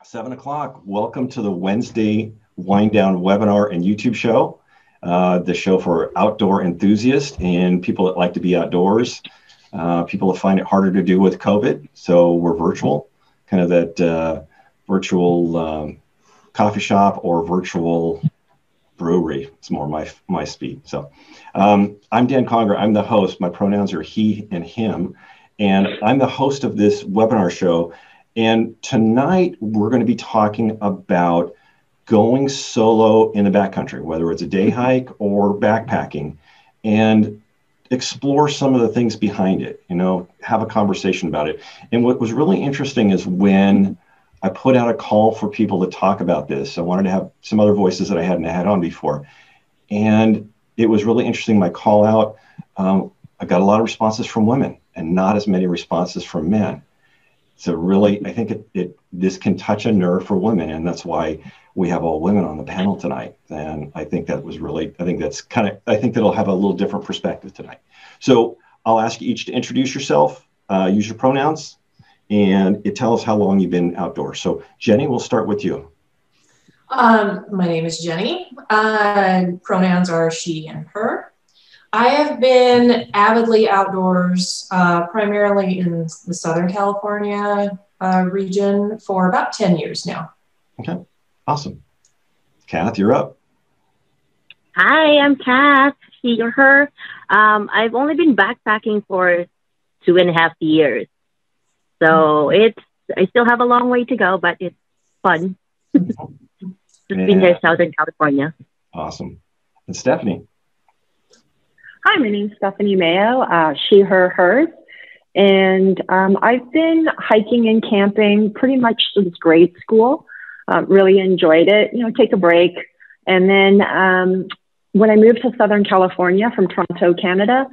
7 o'clock. Welcome to the Wednesday Wind Down webinar and YouTube show, the show for outdoor enthusiasts and people that like to be outdoors, people that find it harder to do with COVID. So we're virtual, kind of that virtual coffee shop or virtual brewery. It's more my speed. So I'm Dan Conger. I'm the host. My pronouns are he and him, and I'm the host of this webinar show. And tonight we're going to be talking about going solo in the backcountry, whether it's a day hike or backpacking, and explore some of the things behind it, have a conversation about it. And what was really interesting is when I put out a call for people to talk about this, I wanted to have some other voices that I hadn't had on before. And it was really interesting, my call out, I got a lot of responses from women and not as many responses from men. So really, I think this can touch a nerve for women, and that's why we have all women on the panel tonight. And I think that was really, I think that'll have a little different perspective tonight. So I'll ask you each to introduce yourself, use your pronouns, and tell us how long you've been outdoors. So Jenny, we'll start with you. My name is Jenny. Pronouns are she and her. I have been avidly outdoors, primarily in the Southern California region for about 10 years now. Okay, awesome. Kath, you're up. Hi, I'm Kath, she or her. I've only been backpacking for 2.5 years. So I still have a long way to go, but it's fun. Just being here in Southern California. Awesome. And Stephanie. Hi, my name's Stephanie Mayo, she, her, hers. And I've been hiking and camping pretty much since grade school. Really enjoyed it, take a break. And then when I moved to Southern California from Toronto, Canada,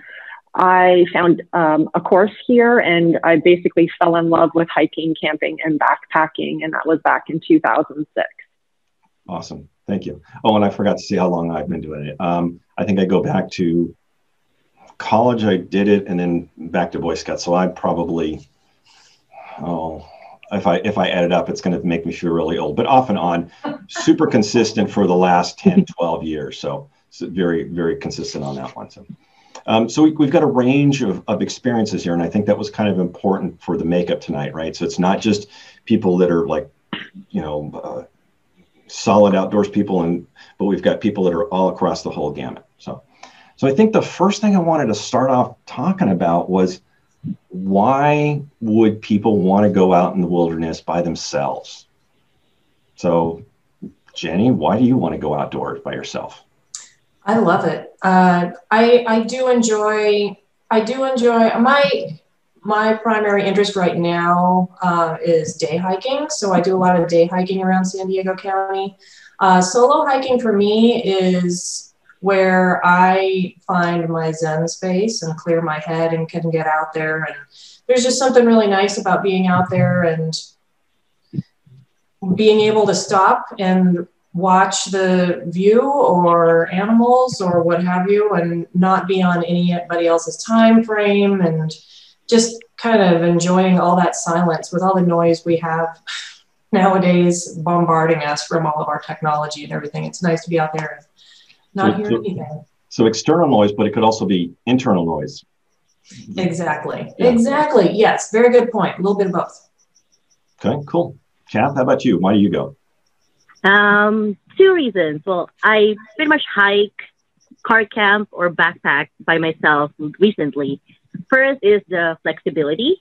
I found a course here and I basically fell in love with hiking, camping, and backpacking. And that was back in 2006. Awesome. Thank you. Oh, and I forgot to say how long I've been doing it. I think I go back to college. I did it, and then back to Boy Scouts. So I probably, if I add it up, it's going to make me feel really old, but off and on, super consistent for the last 10, 12 years. So very, very consistent on that one. So we've got a range of experiences here. And I think that was kind of important for the makeup tonight, right? So it's not just people that are like, solid outdoors people, but we've got people that are all across the whole gamut. So I think the first thing I wanted to start off talking about was, why would people want to go out in the wilderness by themselves? So Jenny, why do you want to go outdoors by yourself? I love it. I do enjoy my primary interest right now is day hiking. So I do a lot of day hiking around San Diego County. Solo hiking for me is where I find my Zen space and clear my head and can get out there. And there's just something really nice about being out there and being able to stop and watch the view or animals or what have you, and not be on anybody else's time frame, and just kind of enjoying all that silence with all the noise we have nowadays bombarding us from all of our technology and everything. It's nice to be out there and not hear anything. So external noise, but it could also be internal noise. Exactly. Yeah. Exactly. Yes. Very good point. A little bit of both. Okay, cool. Kath, how about you? Why do you go? 2 reasons. Well, I pretty much hike, car camp, or backpack by myself recently. First is the flexibility.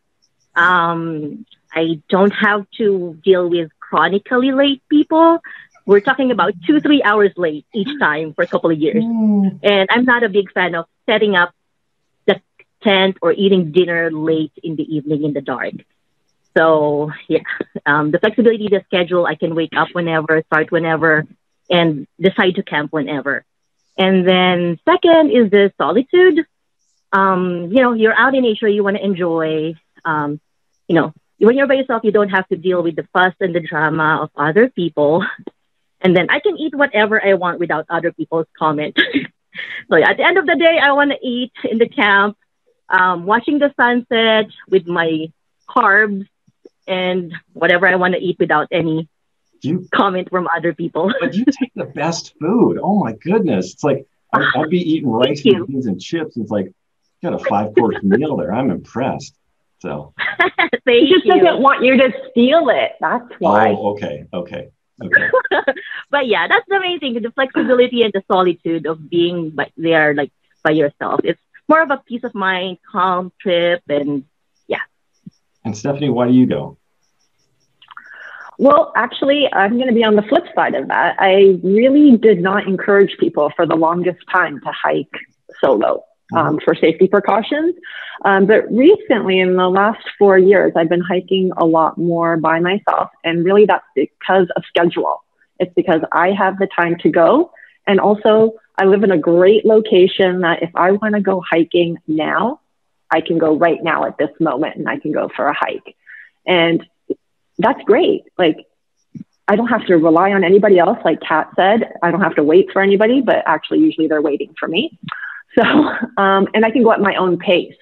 I don't have to deal with chronically late people. We're talking about 2-3 hours late each time for a couple of years. And I'm not a big fan of setting up the tent or eating dinner late in the evening in the dark. So yeah, the flexibility, the schedule, I can wake up whenever, start whenever, and decide to camp whenever. And then second is the solitude. You're out in nature, you want to enjoy, when you're by yourself, you don't have to deal with the fuss and the drama of other people. And then I can eat whatever I want without other people's comment. So at the end of the day, I want to eat in the camp, watching the sunset with my carbs and whatever I want to eat without any comment from other people. But you take the best food. Oh my goodness. It's like, I'd be eating rice and beans and chips. It's like, you got a 5-course meal there. I'm impressed. So. He just doesn't want you to steal it. That's why. Oh, okay. But yeah, that's the main thing, the flexibility and the solitude of being there, like by yourself. It's more of a peace of mind, calm trip, and yeah. And Stephanie, why do you go? Well, actually, I'm going to be on the flip side of that. I really did not encourage people for the longest time to hike solo for safety precautions. But recently, in the last 4 years, I've been hiking a lot more by myself. And really, that's because of schedule. It's because I have the time to go. And also, I live in a great location that if I want to go hiking now, I can go right now at this moment and I can go for a hike. And that's great. Like, I don't have to rely on anybody else. Like Kat said, I don't have to wait for anybody, but actually usually they're waiting for me. So, and I can go at my own pace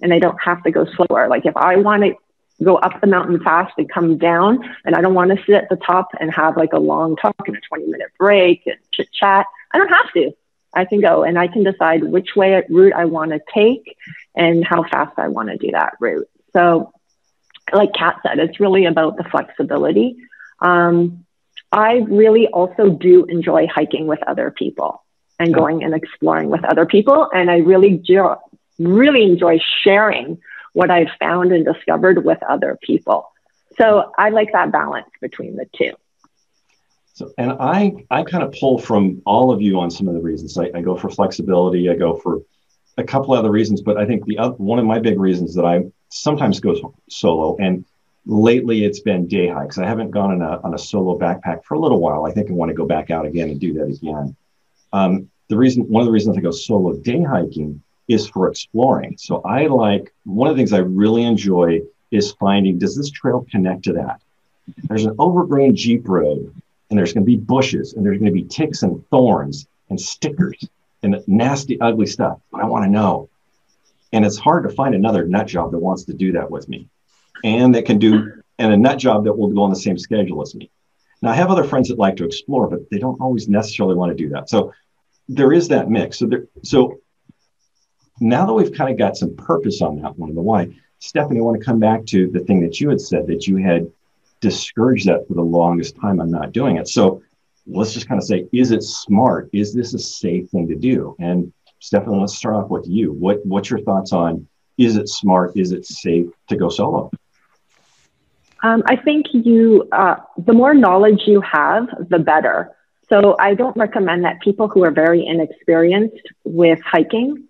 and I don't have to go slower. Like if I want to go up the mountain fast and come down and I don't want to sit at the top and have like a long talk and a 20-minute break and chit chat, I don't have to. I can go and I can decide which route I want to take and how fast I want to do that route. So like Kat said, it's really about the flexibility. I really also do enjoy hiking with other people and going and exploring with other people. And I really enjoy sharing what I've found and discovered with other people. So I like that balance between the two. So, and I kind of pull from all of you on some of the reasons. I go for flexibility. I go for a couple other reasons, but I think one of my big reasons that I sometimes go solo, and lately it's been day hikes. I haven't gone on a solo backpack for a little while. I think I want to go back out again and do that again. One of the reasons I go solo day hiking is for exploring. So one of the things I really enjoy is finding, does this trail connect to that? There's an overgrown Jeep road and there's going to be bushes and there's going to be ticks and thorns and stickers and nasty, ugly stuff. But I want to know. And it's hard to find another nut job that wants to do that with me and a nut job that will go on the same schedule as me. Now I have other friends that like to explore, but they don't always necessarily want to do that. So there is that mix. So now that we've kind of got some purpose on that one, the why, Stephanie, I want to come back to the thing that you had said that you had discouraged that for the longest time. I'm not doing it. So let's just kind of say, is it smart? Is this a safe thing to do? And Stephanie, let's start off with you. What's your thoughts on, is it smart? Is it safe to go solo? I think the more knowledge you have, the better. So I don't recommend that people who are very inexperienced with hiking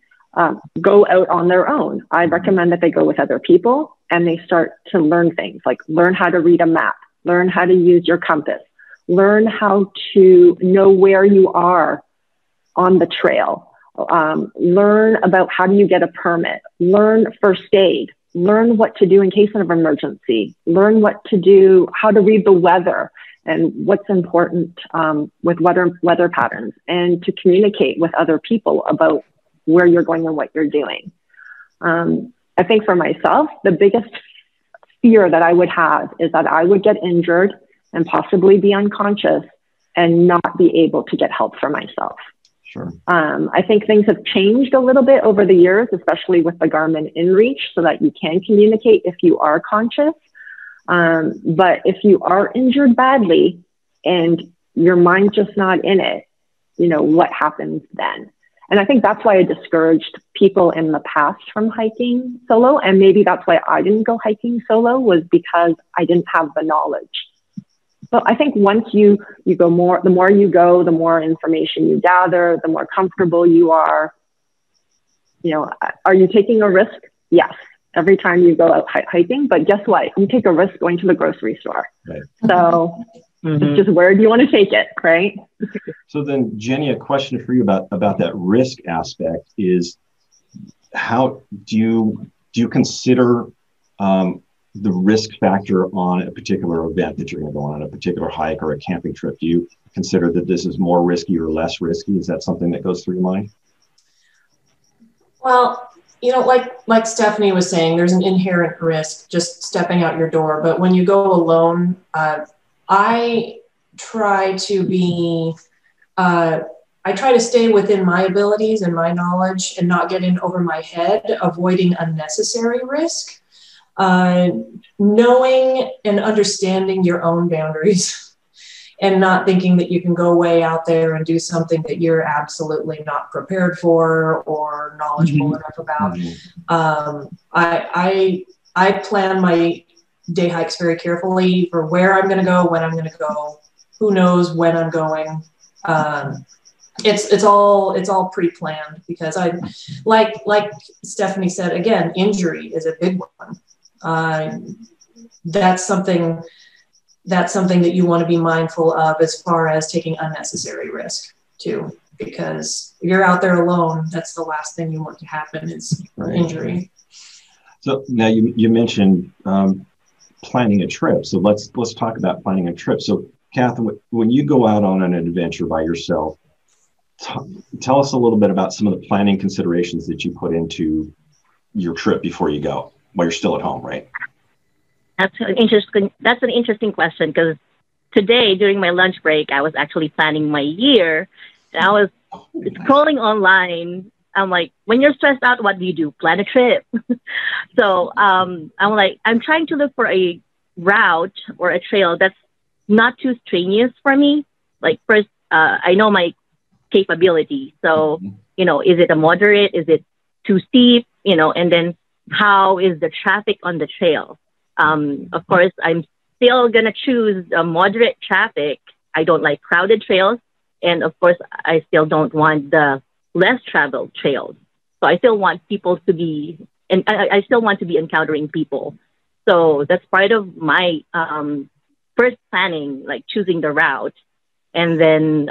go out on their own. I recommend that they go with other people and they start to learn things, like learn how to read a map, learn how to use your compass, learn how to know where you are on the trail, learn about how do you get a permit, learn first aid, learn what to do in case of an emergency, learn what to do, how to read the weather and what's important with weather patterns, and to communicate with other people about where you're going and what you're doing. I think for myself, the biggest fear that I would have is that I would get injured and possibly be unconscious and not be able to get help for myself. Sure. I think things have changed a little bit over the years, especially with the Garmin InReach, so that you can communicate if you are conscious. But if you are injured badly and your mind's just not in it, what happens then? And I think that's why I discouraged people in the past from hiking solo. And maybe that's why I didn't go hiking solo, was because I didn't have the knowledge. So I think once you go more, the more you go, the more information you gather, the more comfortable you are. Are you taking a risk? Yes. Every time you go out hiking, but guess what? You take a risk going to the grocery store. Right. So it's just, where do you want to take it, right? So then, Jenny, a question for you about that risk aspect is, how do you consider the risk factor on a particular event that you're going to go on a particular hike or a camping trip? Do you consider that this is more risky or less risky? Is that something that goes through your mind? Well, like Stephanie was saying, there's an inherent risk just stepping out your door. But when you go alone, I try to be, I try to stay within my abilities and my knowledge and not get in over my head, avoiding unnecessary risk, knowing and understanding your own boundaries and not thinking that you can go way out there and do something that you're absolutely not prepared for or knowledgeable enough about. I plan my day hikes very carefully for where I'm going to go, when I'm going to go, who knows when I'm going. It's all pre-planned because like Stephanie said, again, injury is a big one. That's something that you want to be mindful of as far as taking unnecessary risk too, because if you're out there alone, that's the last thing you want to happen is injury. So now you mentioned planning a trip. So let's talk about planning a trip. So Catherine, when you go out on an adventure by yourself, tell us a little bit about some of the planning considerations that you put into your trip before you go, while you're still at home, right? That's an interesting question, because today during my lunch break, I was actually planning my year. And I was scrolling online. I'm like, when you're stressed out, what do you do? Plan a trip. So I'm like, I'm trying to look for a route or a trail that's not too strenuous for me. Like first, I know my capability. So, you know, is it a moderate? Is it too steep? You know, and then how is the traffic on the trail? Of course, I'm still going to choose a moderate traffic. I don't like crowded trails. And of course, I still don't want the less traveled trails. So I still want people to be, and I still want to be encountering people. So that's part of my first planning, like choosing the route. And then,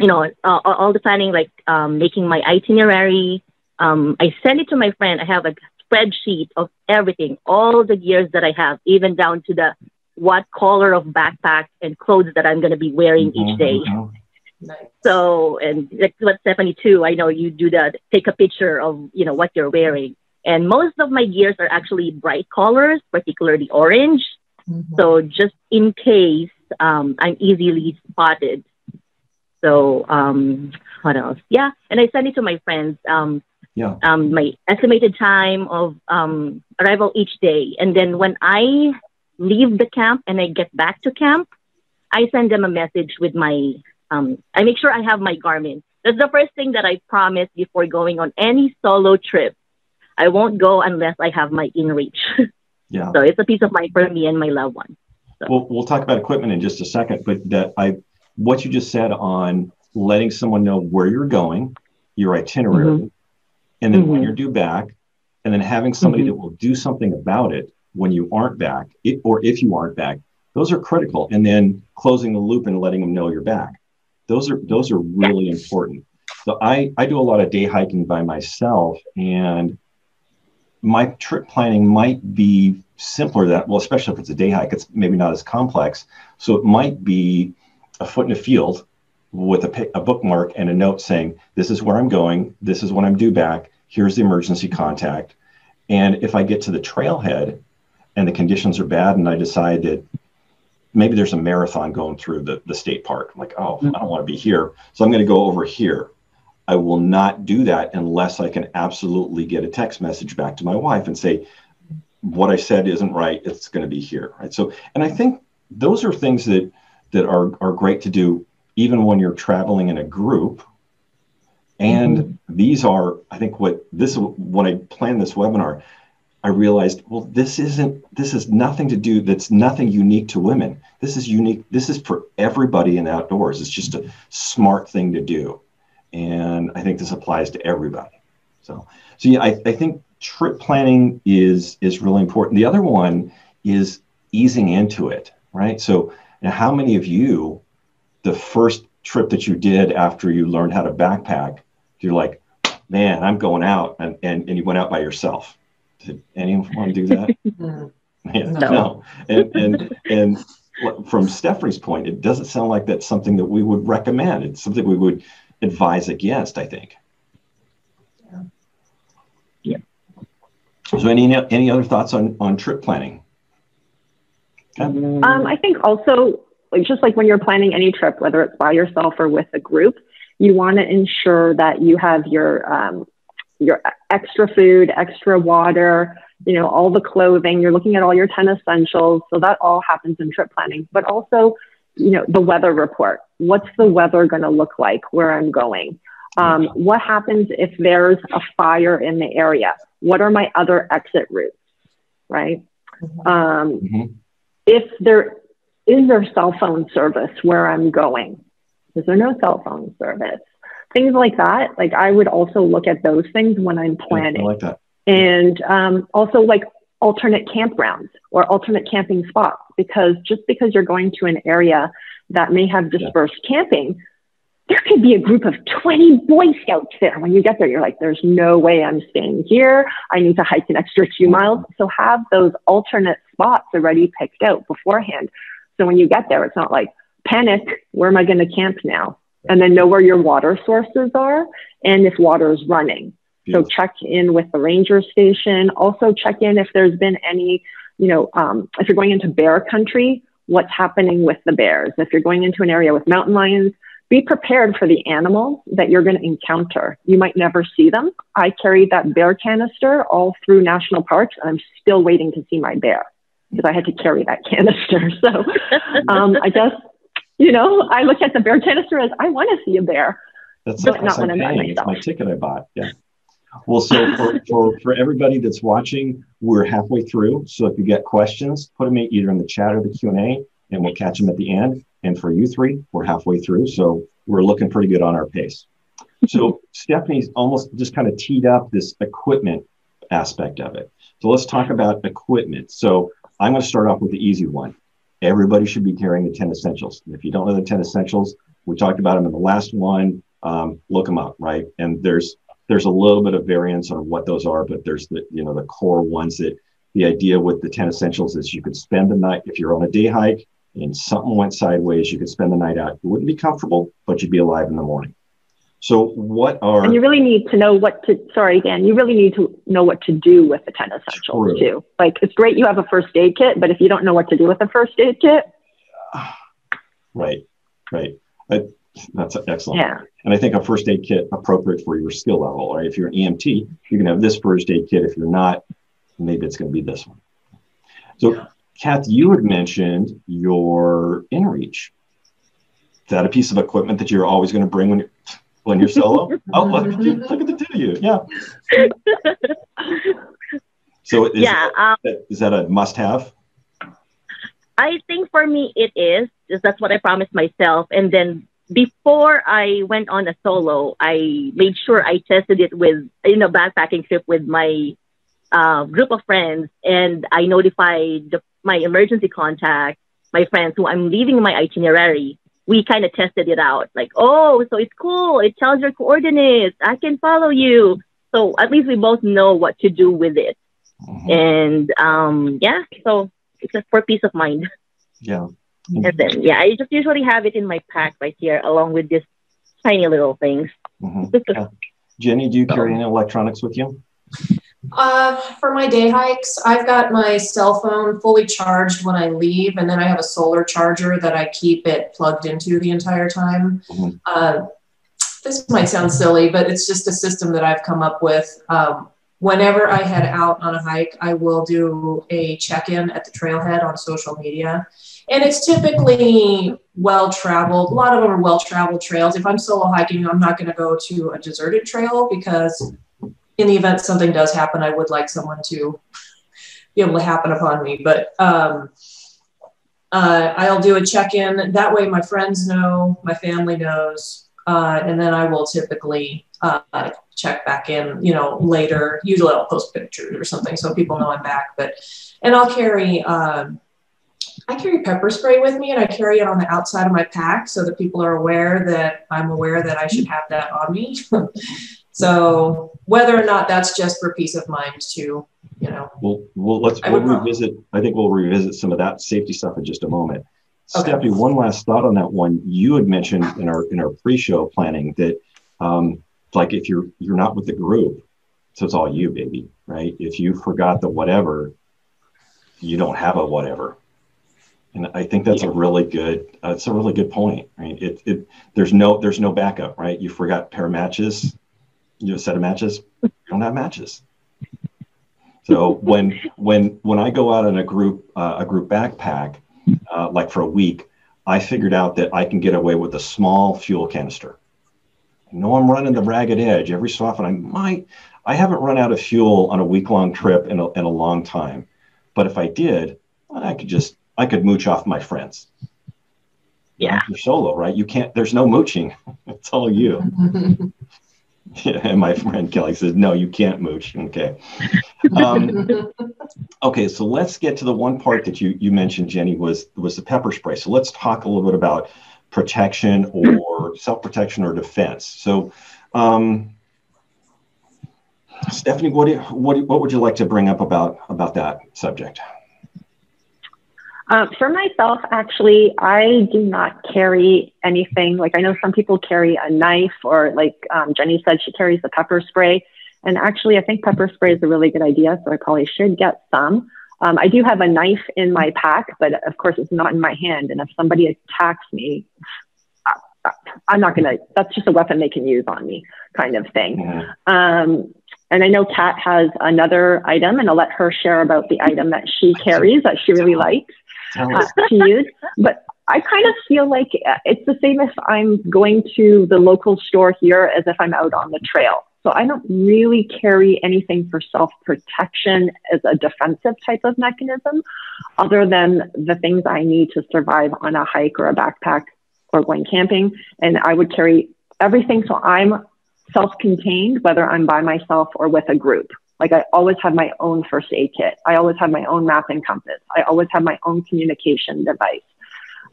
you know, all the planning, like making my itinerary. I send it to my friend. I have a spreadsheet of everything, all the gears that I have, even down to what color of backpack and clothes that I'm going to be wearing each day. Nice. So, and like what Stephanie too, I know you do that, take a picture of, you know, what you're wearing. And most of my gears are actually bright colors, particularly orange. So just in case, I'm easily spotted. So, what else? Yeah. And I send it to my friends. My estimated time of arrival each day. And then when I leave the camp and I get back to camp, I send them a message with my, I make sure I have my Garmin. That's the first thing that I promise before going on any solo trip. I won't go unless I have my InReach. Yeah. So it's a peace of mind for me and my loved ones. So. We'll talk about equipment in just a second, but what you just said on letting someone know where you're going, your itinerary, and then when you're due back, and then having somebody that will do something about it when you aren't back, or if you aren't back, those are critical. And then closing the loop and letting them know you're back. Those are really important. So I do a lot of day hiking by myself, and my trip planning might be simpler than that. Well, especially if it's a day hike, it's maybe not as complex. So it might be a foot in a field with a bookmark and a note saying, this is where I'm going. This is when I'm due back. Here's the emergency contact. And if I get to the trailhead and the conditions are bad and I decide that maybe there's a marathon going through the state park, I'm like, oh, I don't want to be here, so I'm going to go over here. I will not do that unless I can absolutely get a text message back to my wife and say, what I said isn't right. It's going to be here. Right. So, and I think those are things that are great to do even when you're traveling in a group. And these are, I think when I planned this webinar, I realized, well, this is nothing to do, that's nothing unique to women. This is unique. This is for everybody in the outdoors. It's just a smart thing to do. And I think this applies to everybody. So yeah, I think trip planning is really important. The other one is easing into it, right? So now how many of you, the first trip that you did after you learned how to backpack, you're like, man, I'm going out, and you went out by yourself? Did anyone want to do that? No. And from Stephanie's point, it doesn't sound like that's something that we would recommend. It's something we would advise against, I think. Yeah. So any other thoughts on trip planning? I think also, like, just like when you're planning any trip, whether it's by yourself or with a group, you want to ensure that you have your extra food, extra water, you know, all the clothing. You're looking at all your 10 essentials. So that all happens in trip planning. But also, you know, the weather report. What's the weather going to look like where I'm going? What happens if there's a fire in the area? What are my other exit routes, right? If is there cell phone service where I'm going? Is there no cell phone service? Things like that. Like, I would also look at those things when I'm planning. I like that. And also, like, alternate campgrounds or alternate camping spots, because just because you're going to an area that may have dispersed camping, there could be a group of 20 Boy Scouts there. When you get there, you're like, there's no way I'm staying here. I need to hike an extra 2 miles. So have those alternate spots already picked out beforehand. So when you get there, it's not like, panic, where am I going to camp now? And then know where your water sources are and if water is running. So check in with the ranger station. Also check in if there's been any, you know, if you're going into bear country, what's happening with the bears. If you're going into an area with mountain lions, be prepared for the animals that you're going to encounter. You might never see them. I carried that bear canister all through national parks, and I'm still waiting to see my bear because I had to carry that canister. So I guess, you know, I look at the bear canister as, I want to see a bear. That's but not when I'm by paying. It's myself. my ticket I bought. Yeah. Well, so for everybody that's watching, we're halfway through. So if you get questions, put them either in the chat or the Q&A, and we'll catch them at the end. And for you three, we're halfway through. So we're looking pretty good on our pace. So Stephanie's almost just kind of teed up this equipment aspect of it. So let's talk about equipment. So I'm going to start off with the easy one. Everybody should be carrying the 10 essentials. And if you don't know the 10 essentials, we talked about them in the last one. Look them up, right? And there's a little bit of variance on what those are, but there's the, you know, the core ones. That the idea with the 10 essentials is you could spend the night, if you're on a day hike and something went sideways, you could spend the night out. You wouldn't be comfortable, but you'd be alive in the morning. So what are... And you really need to know what to, sorry, Dan, you really need to know what to do with the 10 essentials too. Like, it's great you have a first aid kit, but if you don't know what to do with a first aid kit. Right. That's excellent. Yeah. And I think a first aid kit appropriate for your skill level, right? If you're an EMT, you can have this first aid kit. If you're not, maybe it's going to be this one. So Kath, you had mentioned your InReach. Is that a piece of equipment that you're always going to bring when you're solo? Oh, look at the two of you. Yeah. So is that a must-have? I think for me it is, because that's what I promised myself. And then before I went on a solo, I made sure I tested it in a backpacking trip with my group of friends, and I notified my emergency contact, my friends who I'm leaving my itinerary. We kind of tested it out, like, oh, so it's cool. It tells your coordinates. I can follow you. So at least we both know what to do with it. And so it's just for peace of mind. Yeah. And then, I just usually have it in my pack right here, along with this tiny little things. Jenny, do you carry any electronics with you? For my day hikes, I've got my cell phone fully charged when I leave, and then I have a solar charger that I keep it plugged into the entire time. This might sound silly, but it's just a system that I've come up with. Whenever I head out on a hike, I will do a check-in at the trailhead on social media. And it's typically well-traveled. A lot of them are well-traveled trails. If I'm solo hiking, I'm not going to go to a deserted trail, because in the event something does happen, I would like someone to be able to happen upon me. But I'll do a check-in. That way my friends know, my family knows, and then I will typically check back in, later. Usually I'll post pictures or something so people know I'm back. And I'll carry, I carry pepper spray with me, and I carry it on the outside of my pack so that people are aware that I'm aware that I should have that on me. So whether or not that's just for peace of mind too, We'll revisit. I think we'll revisit some of that safety stuff in just a moment. Okay. Stephanie, one last thought on that one. You had mentioned in our pre-show planning that like if you're not with the group, so it's all you, baby, right? If you forgot the whatever, you don't have a whatever. And I think that's a really good, it's a really good point, right? There's no backup, right? You forgot a pair of matches, you have a set of matches, you don't have matches. So when I go out on a group backpack, like for a week, I figured out that I can get away with a small fuel canister. I know I'm running the ragged edge every so often. I haven't run out of fuel on a week-long trip in a long time. But if I did, I could mooch off my friends. Yeah. You're solo, right? You can't, there's no mooching. It's all you. Yeah, and my friend Kelly says, no, you can't mooch. Okay. Okay, so let's get to the one part that you mentioned, Jenny, was the pepper spray. So let's talk a little bit about protection or self-protection or defense. So Stephanie, what would you like to bring up about that subject? For myself, actually, I do not carry anything. Like, I know some people carry a knife, or like Jenny said, she carries the pepper spray. And actually, I think pepper spray is a really good idea, so I probably should get some. I do have a knife in my pack, but of course, it's not in my hand. And if somebody attacks me, I'm not going to, that's just a weapon they can use on me, kind of thing. Mm-hmm. And I know Kat has another item, and I'll let her share about the item that she carries that she really likes to use. But I kind of feel like it's the same if I'm going to the local store here as if I'm out on the trail. So I don't really carry anything for self-protection as a defensive type of mechanism, other than the things I need to survive on a hike or a backpack or going camping. And I would carry everything, so I'm self-contained, whether I'm by myself or with a group. Like, I always have my own first aid kit. I always have my own map and compass. I always have my own communication device.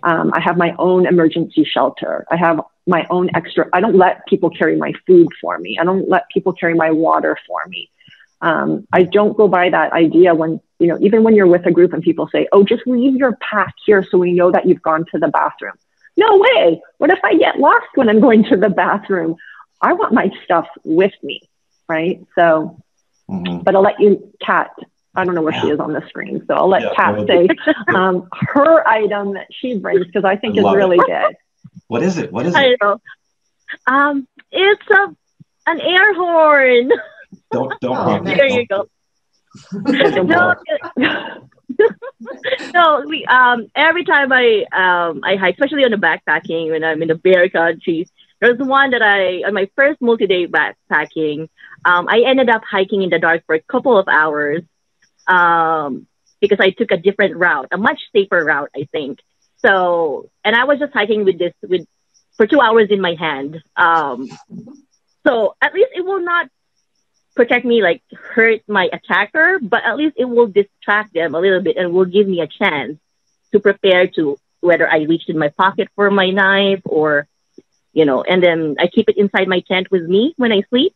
I have my own emergency shelter. I have my own extra. I don't let people carry my food for me. I don't let people carry my water for me. I don't go by that idea when, even when you're with a group and people say, oh, just leave your pack here so we know that you've gone to the bathroom. No way. What if I get lost when I'm going to the bathroom? I want my stuff with me, right? So, but I'll let you, Kat, I don't know where she is on the screen, so I'll let Kat say her item that she brings, because I think is really good. What is it? What is I it? know. It's an air horn. Don't There you go. No, we every time I hike, especially on the backpacking when I'm in the bear country. There's one that on my first multi-day backpacking, I ended up hiking in the dark for a couple of hours because I took a different route, a much safer route, I think. So, and I was just hiking for 2 hours in my hand. So at least it will not protect me, like hurt my attacker, but at least it will distract them a little bit and will give me a chance to prepare to whether I reached in my pocket for my knife or, and then I keep it inside my tent with me when I sleep.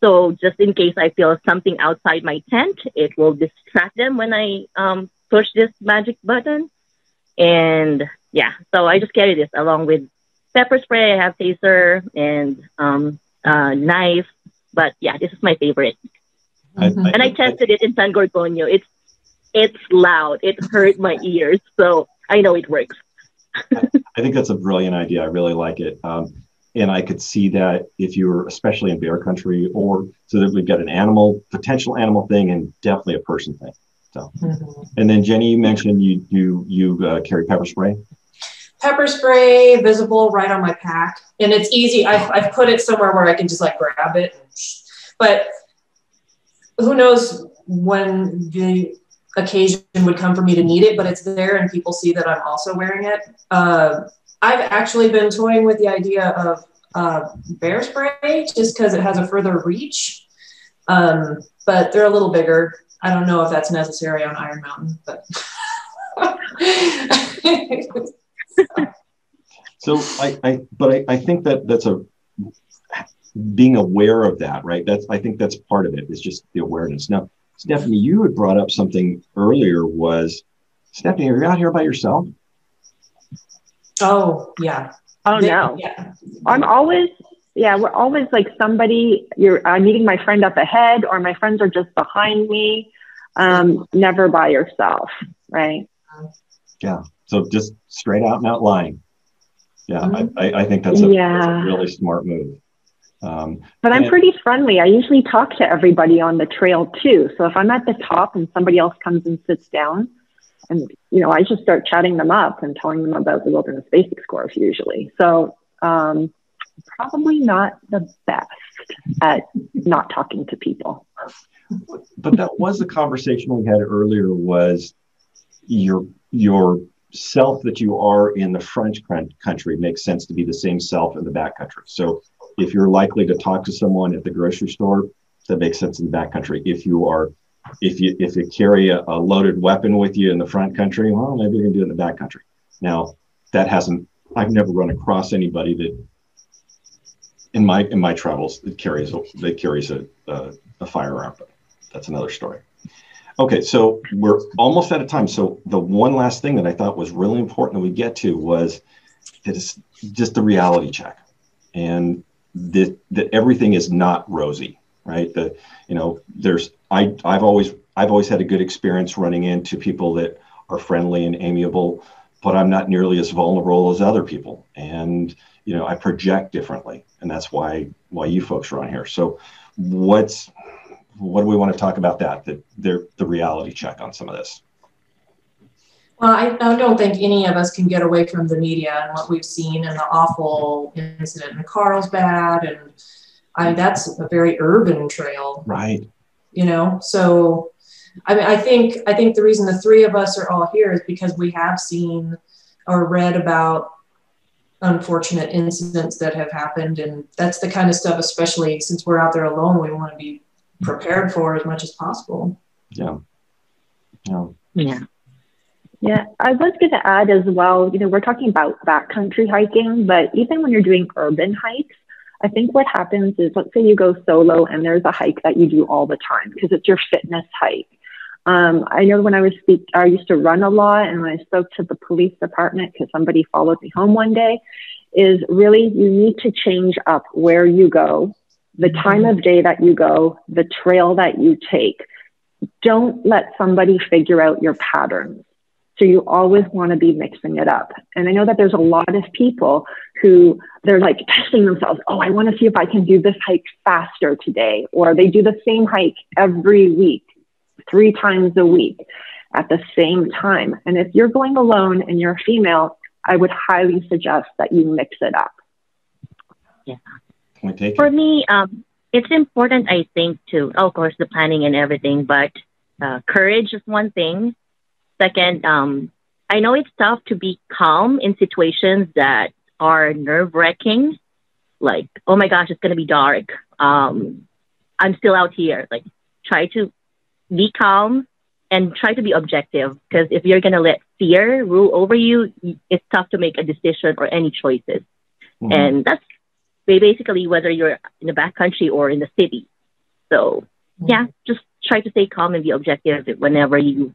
So just in case I feel something outside my tent, it will distract them when I push this magic button. And yeah, so I just carry this along with pepper spray. I have taser and knife. But yeah, this is my favorite. And I tested it in San Gorgonio. It's loud. It hurt my ears. So I know it works. I think that's a brilliant idea. I really like it. And I could see that if you're especially in bear country, or so that we've got an potential animal thing and definitely a person thing. So, and then Jenny, you mentioned you carry pepper spray. Pepper spray, visible right on my pack. And it's easy. I've put it somewhere where I can just like grab it. But who knows when the occasion would come for me to need it, but it's there and people see that I'm also wearing it. I've actually been toying with the idea of bear spray just because it has a further reach. But they're a little bigger. I don't know if that's necessary on Iron Mountain, but. So I think that's being aware of that, right? I think that's part of it, is just the awareness. Now, Stephanie, you had brought up something earlier. Stephanie, are you out here by yourself? Oh, yeah. Oh, no. Yeah. We're always like somebody, I'm meeting my friend up ahead, or my friends are just behind me. Never by yourself, right? Yeah. So just straight out not lying. Yeah, Mm-hmm. I think that's a really smart move. But I'm pretty friendly. I usually talk to everybody on the trail too. So if I'm at the top and somebody else comes and sits down, and I just start chatting them up and telling them about the Wilderness Basics course usually. So probably not the best at not talking to people. But that was the conversation we had earlier, was your self that you are in the French country makes sense to be the same self in the backcountry. So if you're likely to talk to someone at the grocery store, that makes sense in the backcountry. If you carry a loaded weapon with you in the front country, well, maybe you can do it in the backcountry. Now, I've never run across anybody that in my travels that carries a firearm, but that's another story. Okay, so we're almost out of time. So the one last thing that I thought was really important that we get to was that it's just the reality check, and that everything is not rosy, right? I've always had a good experience running into people that are friendly and amiable, but I'm not nearly as vulnerable as other people, and I project differently, and that's why you folks are on here. So what do we want to talk about the reality check on some of this? Well, I don't think any of us can get away from the media and what we've seen and the awful incident in Carlsbad. And that's a very urban trail. Right. So I think the reason the three of us are all here is because we have seen or read about unfortunate incidents that have happened. And that's the kind of stuff, especially since we're out there alone, we want to be prepared for as much as possible. Yeah. I was going to add as well, we're talking about backcountry hiking, but even when you're doing urban hikes, I think what happens is, let's say you go solo and there's a hike that you do all the time because it's your fitness hike. I know when I used to run a lot, and when I spoke to the police department, because somebody followed me home one day, is really you need to change up where you go, the time of day that you go, the trail that you take. Don't let somebody figure out your patterns. So you always want to be mixing it up. And I know that there's a lot of people who they're like testing themselves. Oh, I want to see if I can do this hike faster today. Or they do the same hike every week, 3 times a week at the same time. And if you're going alone and you're a female, I would highly suggest that you mix it up. Yeah. For me, it's important, I think, of course, the planning and everything, but courage is one thing. Second, I know it's tough to be calm in situations that are nerve-wracking, like, oh my gosh, it's going to be dark. I'm still out here. Like, try to be calm and try to be objective, because if you're going to let fear rule over you, it's tough to make a decision or any choices. Mm-hmm. And that's basically whether you're in the backcountry or in the city. So, just try to stay calm and be objective whenever you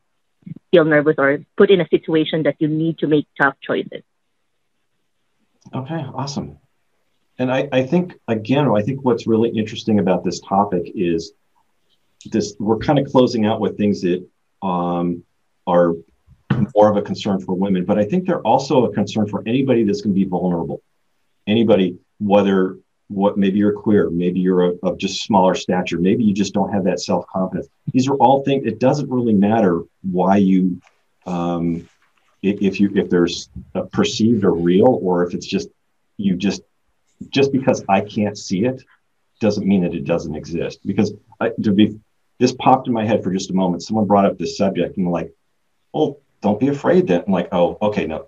feel nervous or put in a situation that you need to make tough choices. Okay, awesome. And I think what's really interesting about this topic is we're kind of closing out with things that are more of a concern for women, but I think they're also a concern for anybody that's going to be vulnerable. Anybody, maybe you're queer, maybe you're of just smaller stature, maybe you just don't have that self-confidence. These are all things. It doesn't really matter why you, if there's a perceived or real, or if it's just because I can't see it doesn't mean that it doesn't exist. Because this popped in my head for just a moment. Someone brought up this subject and like, oh, don't be afraid then. I'm like, oh, okay, no.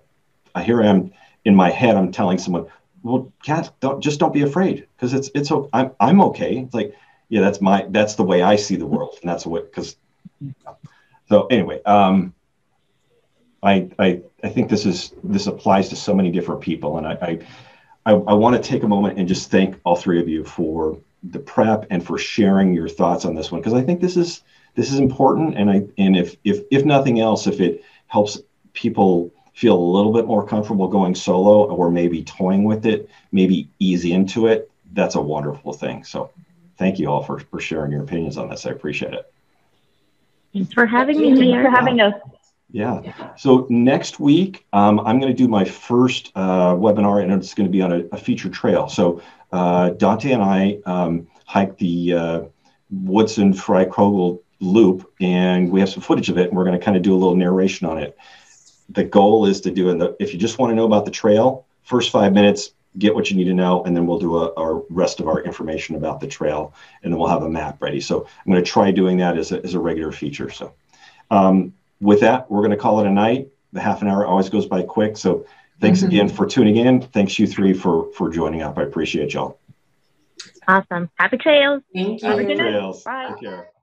Here I am in my head. I'm telling someone, well, Kat, don't be afraid, because I'm okay. It's like, yeah, that's the way I see the world, and that's what. So anyway, I think this applies to so many different people, and I want to take a moment and just thank all three of you for the prep and for sharing your thoughts on this one, because I think this is important, and if nothing else, if it helps people feel a little bit more comfortable going solo, or maybe toying with it, maybe ease into it, that's a wonderful thing. So thank you all for sharing your opinions on this. I appreciate it. Thanks for having me here. For having us. Yeah. So next week, I'm going to do my first webinar, and it's going to be on a featured trail. So Dante and I hiked the Woodson Freikogel Loop, and we have some footage of it, and we're going to kind of do a little narration on it. The goal is to do if you just want to know about the trail, first 5 minutes, get what you need to know, and then we'll do our rest of our information about the trail, and then we'll have a map ready. So I'm going to try doing that as a regular feature. So with that, we're going to call it a night. The half an hour always goes by quick. So thanks again for tuning in. Thanks you three for joining up. I appreciate y'all. Awesome. Happy trails. Thank you. Happy trails. Bye. Take care.